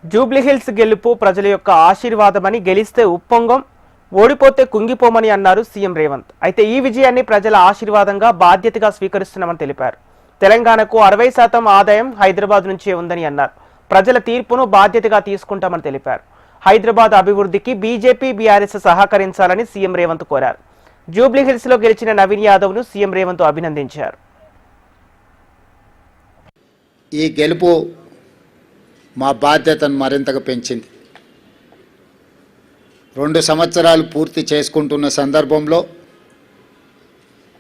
జూబ్లీహిల్స్ గెలుపు ప్రజల యొక్క ఆశీర్వాదమని, గెలిస్తే ఉప్పొంగం, ఓడిపోతే కుంగిపోమని అన్నారు సీఎం రేవంత్. అయితే ఈ విజయాన్ని ప్రజల ఆశీర్వాదంగా, బాధ్యతగా స్వీకరిస్తున్నామని తెలిపారు. తెలంగాణకు 60% ఆదాయం హైదరాబాద్ నుంచే ఉందని అన్నారు. ప్రజల తీర్పును బాధ్యతగా తీసుకుంటామని తెలిపారు. హైదరాబాద్ అభివృద్ధికి బీజేపీ, బీఆర్ఎస్ సహకరించాలని సీఎం రేవంత్ కోరారు. జూబ్లీహిల్స్ లో గెలిచిన నవీన్ యాదవ్ ను సీఎం రేవంత్ అభినందించారు. ఈ గెలుపు మా బాధ్యతను మరింతగా పెంచింది. 2 సంవత్సరాలు పూర్తి చేసుకుంటున్న సందర్భంలో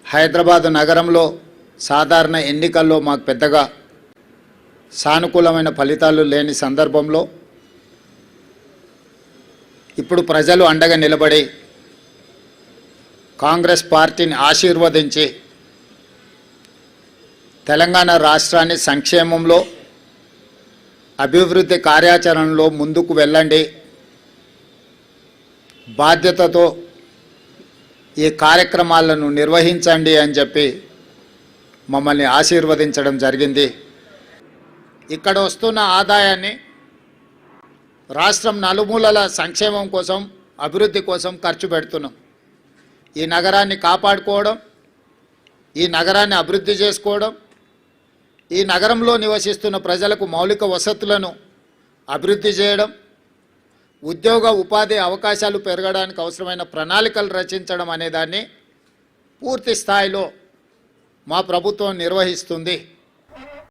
హైదరాబాద్ నగరంలో సాధారణ ఎన్నికల్లో మాకు పెద్దగా సానుకూలమైన ఫలితాలు లేని సందర్భంలో ఇప్పుడు ప్రజలు అండగా నిలబడి కాంగ్రెస్ పార్టీని ఆశీర్వదించి తెలంగాణ రాష్ట్రాన్ని సంక్షేమంలో, అభివృద్ధి కార్యాచరణలో ముందుకు వెళ్ళండి, బాధ్యతతో ఈ కార్యక్రమాలను నిర్వహించండి అని చెప్పి మమ్మల్ని ఆశీర్వదించడం జరిగింది. ఇక్కడ వస్తున్న ఆదాయాన్ని రాష్ట్రం నలుమూలల సంక్షేమం కోసం, అభివృద్ధి కోసం ఖర్చు పెడుతున్నాం. ఈ నగరాన్ని కాపాడుకోవడం, ఈ నగరాన్ని అభివృద్ధి చేసుకోవడం, ఈ నగరంలో నివసిస్తున్న ప్రజలకు మౌలిక వసతులను అభివృద్ధి చేయడం, ఉద్యోగ ఉపాధి అవకాశాలు పెరగడానికి అవసరమైన ప్రణాళికలు రచించడం అనే దాన్ని పూర్తి స్థాయిలో మా ప్రభుత్వం నిర్వహిస్తుంది.